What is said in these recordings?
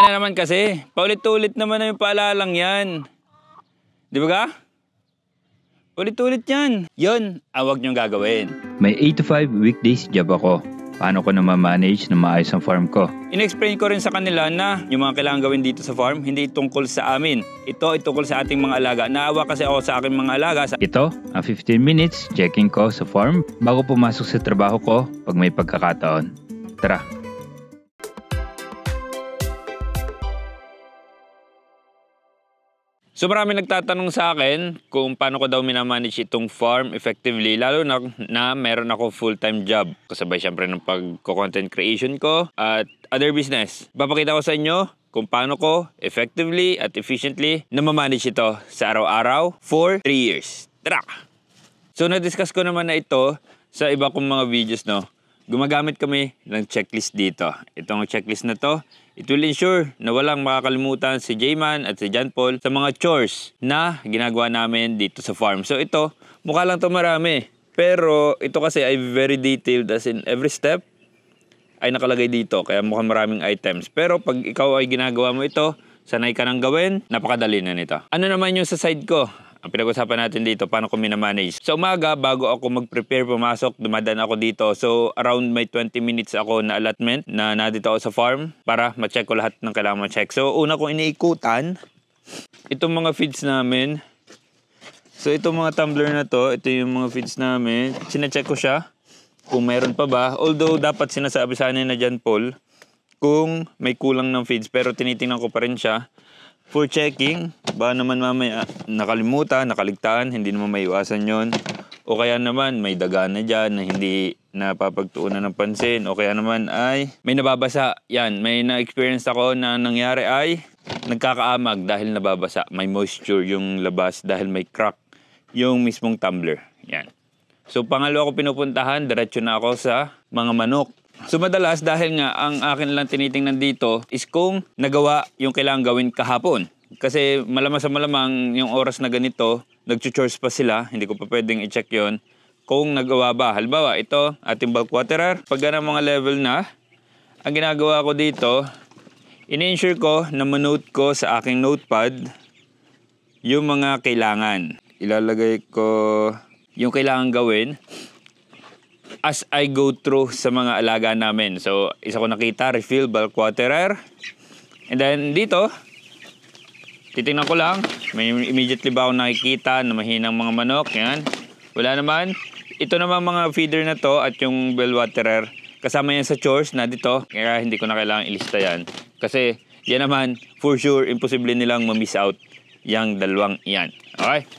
Na naman kasi, paulit-ulit naman na yung paalalang yan. Di ba ka? Ulit-ulit yan. Yun, awag niyong gagawin. May 8 to 5 weekdays job ako. Paano ko na ma-manage na maayos ang farm ko? In-explain ko rin sa kanila na yung mga kailangan gawin dito sa farm, hindi tungkol sa amin. Ito ay tungkol sa ating mga alaga. Naawa kasi ako sa aking mga alaga. Ito, ang 15 minutes checking ko sa farm bago pumasok sa trabaho ko pag may pagkakataon. Tara! So marami nagtatanong sa akin kung paano ko daw minamanage itong farm effectively, lalo na meron ako full-time job. Kasabay syempre ng pag-content creation ko at other business. Papakita ko sa inyo kung paano ko effectively at efficiently namamanage ito sa araw-araw for 3 years. Tara! So na-discuss ko naman na ito sa iba kong mga videos, no? Gumagamit kami ng checklist dito. Itong checklist na to, it will ensure na walang makakalimutan si Jayman at si John Paul sa mga chores na ginagawa namin dito sa farm. So ito, mukha lang to marami. Pero ito kasi ay very detailed, as in every step ay nakalagay dito. Kaya mukhang maraming items. Pero pag ikaw ay ginagawa mo ito, sanay ka nang gawin, napakadali na nito. Ano naman yung sa side ko? Ang pinag-usapan natin dito, paano ko minamanage. Sa umaga, bago ako mag-prepare pumasok, dumadaan ako dito. So, around may 20 minutes ako na allotment na nandito ako sa farm para ma-check ko lahat ng kailangan ma-check. So, una kong iniikutan, itong mga feeds namin. So, itong mga tumbler na to, ito yung mga feeds namin. Sina-check ko siya kung meron pa ba. Although, dapat sinasabi sa akin na John Paul kung may kulang ng feeds. Pero tinitingnan ko pa rin siya for checking, ba naman mamaya nakalimutan, nakaligtaan, hindi naman maiwasan yon. O kaya naman may daga na dyan na hindi napapagtuunan ng pansin. O kaya naman ay may nababasa. Yan, may na-experience ako na nangyari ay nagkakaamag dahil nababasa. May moisture yung labas dahil may crack yung mismong tumbler. Yan. So pangalawa ko pinupuntahan, diretso na ako sa mga manok. So madalas dahil nga ang akin lang tinitingnan dito is kung nagawa yung kailangan gawin kahapon. Kasi malamang sa malamang yung oras na ganito, nag-chores pa sila, hindi ko pa pwedeng i-check yon kung nagawa ba. Halimbawa, ito, ating bulk waterer. Pag ganang mga level na, ang ginagawa ko dito, ini-ensure ko na manote ko sa aking notepad yung mga kailangan. Ilalagay ko yung kailangan gawin as I go through sa mga alaga namin. So, isa ko nakita, refill, bulk waterer. And then, dito, titingnan ko lang. May immediately ba ako nakikita na mahinang mga manok? Yan. Wala naman. Ito naman mga feeder na to at yung bell waterer. Kasama yan sa chores na dito. Kaya hindi ko na kailangan ilista yan. Kasi, yan naman, for sure, imposible nilang ma-miss out yung dalawang yan. Okay?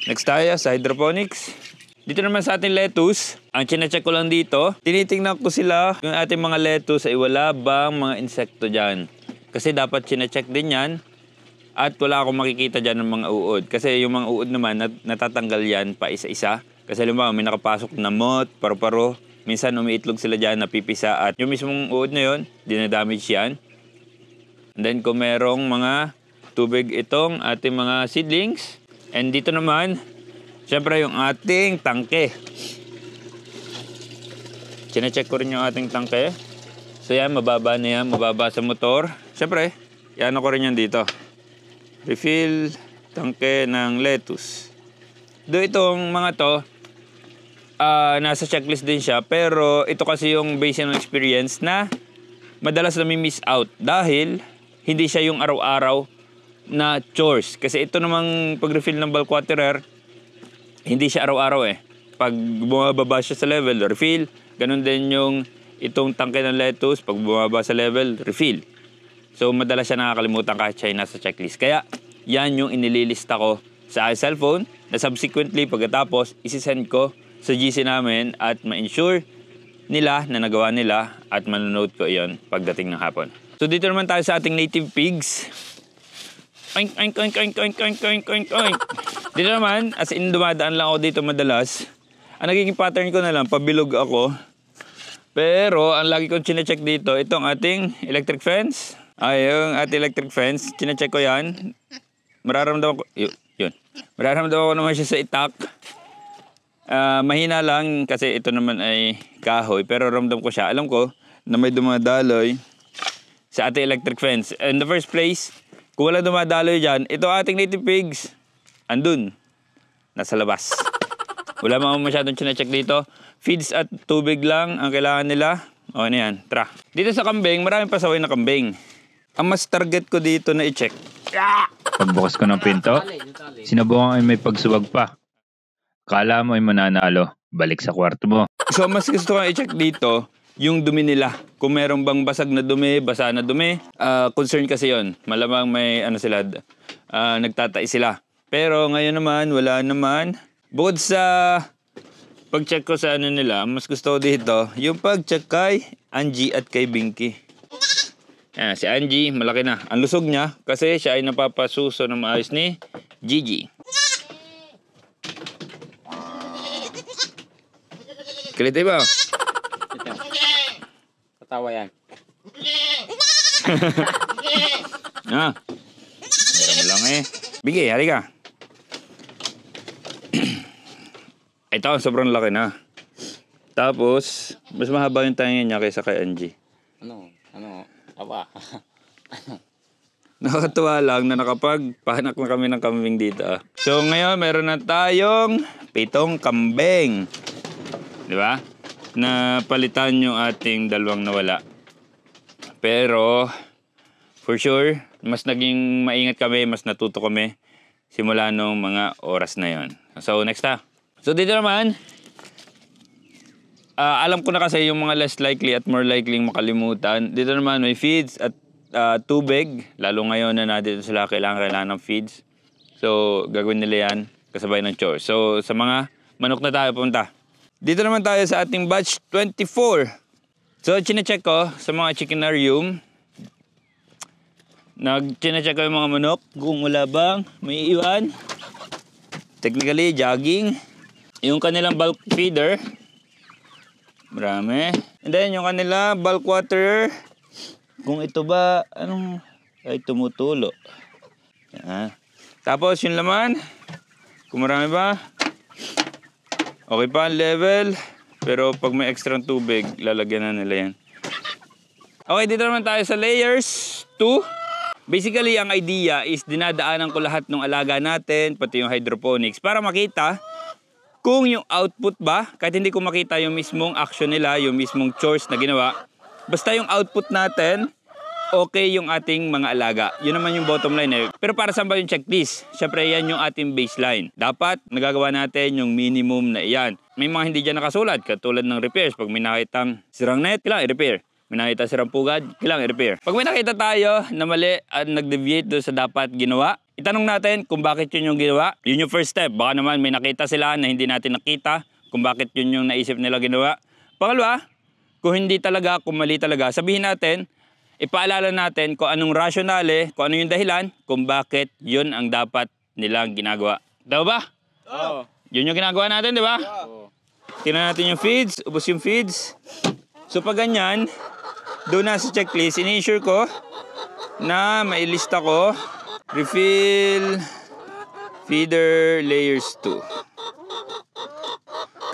Next tayo sa hydroponics. Dito naman sa ating lettuce, ang chine-check ko lang dito, tinitingnan ko sila, yung ating mga lettuce ay wala bang mga insekto dyan. Kasi dapat chine-check din yan at wala akong makikita dyan ng mga uod. Kasi yung mga uod naman, natatanggal yan pa isa-isa. Kasi lumang may nakapasok na moth, paru-paro, minsan umiitlog sila dyan, napipisa at yung mismong uod na yun, dinadamage yan. And then kung merong mga tubig itong ating mga seedlings, and dito naman, siyempre yung ating tangke. Chine-check ko rin yung ating tangke. So yan, mababa na yan, mababa sa motor. Siyempre, yan ko rin yan dito. Refill, tangke ng lettuce. Do itong mga to, nasa checklist din siya. Pero ito kasi yung based on experience na madalas na miss out. Dahil hindi siya yung araw-araw na chores. Kasi ito namang pag-refill ng bulk waterer, hindi siya araw-araw eh. Pag bumababa siya sa level, refill. Ganun din yung itong tangke ng lettuce. Pag bumababa sa level, refill. So, madalas siya nakakalimutan kahit siya nasa checklist. Kaya, yan yung inililista ko sa aking cellphone na subsequently, pagkatapos, isisend ko sa GC namin at ma-ensure nila na nagawa nila at mananote ko iyon pagdating ng hapon. So, dito naman tayo sa ating native pigs. Oink, oink, oink, oink, oink, oink, oink, oink, oink. Dito naman, as in dumadaan lang ako dito madalas. Ang nagiging pattern ko na lang, pabilog ako. Pero, ang lagi kong chinecheck dito, itong ating electric fence. Yung ating electric fence, chinecheck ko yan. Mararamdaman ko, yun. Mararamdaman ko naman siya sa itak. Mahina lang kasi ito naman ay kahoy, pero ramdam ko siya. Alam ko na may dumadaloy sa ating electric fence. In the first place, kung wala dumadaloy dyan, ito ating native pigs, andun, nasa labas. Wala mga masyadong chinecheck dito. Feeds at tubig lang ang kailangan nila. Okay na yan, tara. Dito sa kambing, maraming pasaway na kambing. Ang mas target ko dito na i-check. Pagbukas ko ng pinto, sinubukan ay may pagsuwag pa. Kala mo ay mananalo, balik sa kwarto mo. So mas gusto ko i-check dito yung dumi nila. Kung meron bang basag na dumi, basa na dumi. Concern kasi yon. Malamang may ano sila, nagtatai sila. Pero ngayon naman, wala naman. Bukod sa pag-check ko sa ano nila, mas gusto ko dito yung pag-check kay Angie at kay Binky. Ayan, si Angie, malaki na. Ang lusog niya kasi siya ay napapasuso ng maayos ni Gigi. Kulit ba? Katawa yan. Meron mo lang eh. Bigay, halika. Ito, sobrang laki na. Tapos, mas mahaba yung tayo niya kaysa kay Angie. Aba. Nakakatuwa lang na nakapagpahanak na kami ng kambing dito. So ngayon, meron na tayong 7 kambing. Di ba? Na palitan yung ating 2 nawala. Pero, for sure, mas naging maingat kami, mas natuto kami simula nung mga oras na yon. So next na. So dito naman, alam ko na kasi yung mga less likely at more likely makalimutan. Dito naman may feeds at tubig. Lalo ngayon na dito sila kailangan ng feeds. So gagawin nila yan kasabay ng chores. So sa mga manok na tayo punta. Dito naman tayo sa ating batch 24. So chinecheck ko sa mga chickenarium. Chinecheck ko yung mga manok kung wala bang may iwan. Technically jogging. Yung kanilang bulk feeder. Marami. And then, yung kanila, bulk water. Kung ito ba, ay tumutulo. Yan. Tapos, yung laman. Kung marami ba. Okay pa ang level. Pero pag may extra tubig, lalagyan na nila yan. Okay, dito naman tayo sa layers 2. Basically, ang idea is dinadaanan ko lahat ng alaga natin, pati yung hydroponics, para makita kung yung output ba, kahit hindi ko makita yung mismong action nila, yung mismong chores na ginawa, basta yung output natin, okay yung ating mga alaga. Yun naman yung bottom line eh. Pero para saan ba yung checklist? Siyempre yan yung ating baseline. Dapat nagagawa natin yung minimum na iyan. May mga hindi dyan nakasulat, katulad ng repairs. Pag may nakitang sirang net, kailangan i-repair. May nakita sirang pugad, kailangan i-repair. Pag may nakita tayo na mali at nag-deviate doon sa dapat ginawa, itanong natin kung bakit yun yung ginawa. Yun yung first step. Baka naman may nakita sila na hindi natin nakita kung bakit yun yung naisip nila ginawa. Pangalawa, kung hindi talaga, kung mali talaga, sabihin natin, ipaalala natin kung anong rasyonale, kung ano yung dahilan, kung bakit yun ang dapat nilang ginagawa. Tama ba? Oo. Yun yung ginagawa natin, di ba? Oo. Tingnan natin yung feeds, ubos yung feeds. So pag ganyan, doon na sa checklist, ini-ensure ko na mailista ko refill feeder layers 2.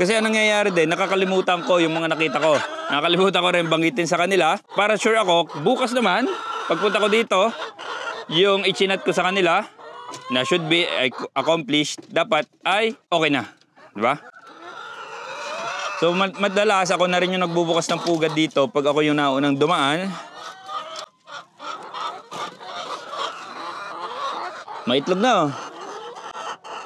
Kasi anong nangyayari din, nakakalimutan ko yung mga nakita ko. Nakakalimutan ko rin banggitin sa kanila para sure ako, bukas naman, pagpunta ko dito, yung ichinat ko sa kanila na should be accomplished, dapat ay okay na. Diba? So madalas ako na rin yung nagbubukas ng pugad dito pag ako yung naunang dumaan. Maitlog na oh.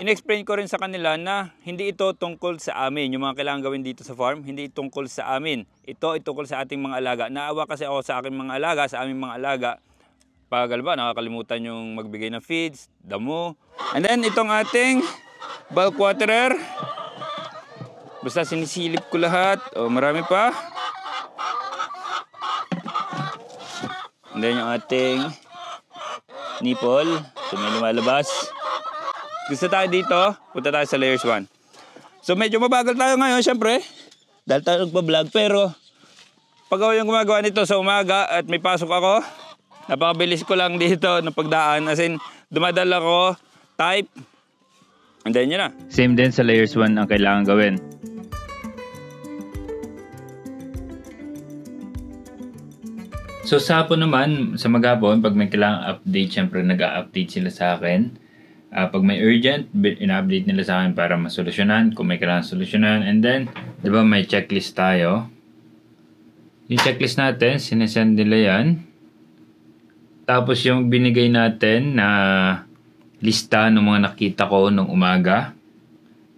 In-explain ko rin sa kanila na hindi ito tungkol sa amin. Yung mga kailangan gawin dito sa farm, hindi tungkol sa amin. Ito ay tungkol sa ating mga alaga. Naawa kasi ako sa aking mga alaga, sa aming mga alaga. Pag ba, nakakalimutan yung magbigay ng feeds, damo. And then itong ating bulk waterer. Basta sinisilip ko lahat. O, marami pa. And then yung ating nipple. So may lumalabas. Gusto tayo dito, punta tayo sa layers 1. So medyo mabagal tayo ngayon, syempre. Dahil tayo nagpa-vlog. Pero pag ako yung gumagawa nito sa umaga at may pasok ako, napakabilis ko lang dito ng pagdaan. As in, dumadala ko, type, and then yun na. Same din sa layers 1 ang kailangan gawin. So sa hapon naman, sa maghapon, pag may kailangang update, syempre nag-a-update sila sa akin. Pag may urgent, ina-update nila sa akin para masolusyonan, kung may kailangan solusyonan. And then, di ba may checklist tayo? Yung checklist natin, sinesend nila yan. Tapos yung binigay natin na lista ng mga nakita ko nung umaga,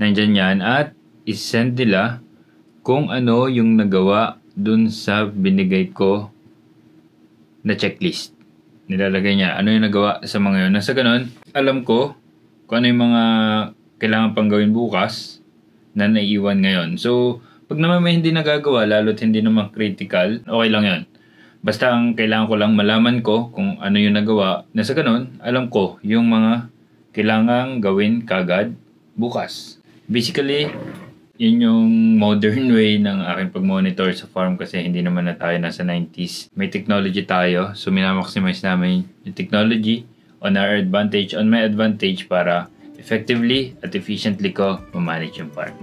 nandyan yan. At isend nila kung ano yung nagawa dun sa binigay ko na checklist. Nilalagay niya ano yung nagawa sa mga yun. Nasa ganun, alam ko kung ano yung mga kailangan pang gawin bukas na naiiwan ngayon. So, pag naman may hindi nagagawa, lalo't hindi naman critical, okay lang yun. Basta ang kailangan ko lang malaman ko kung ano yung nagawa. Nasa ganun, alam ko yung mga kailangang gawin kagad bukas. Basically, yun yung modern way ng aking pag-monitor sa farm kasi hindi naman na tayo nasa 90s. May technology tayo, so minamaximize namin yung technology on our advantage, on my advantage para effectively at efficiently ko ma-manage yung farm.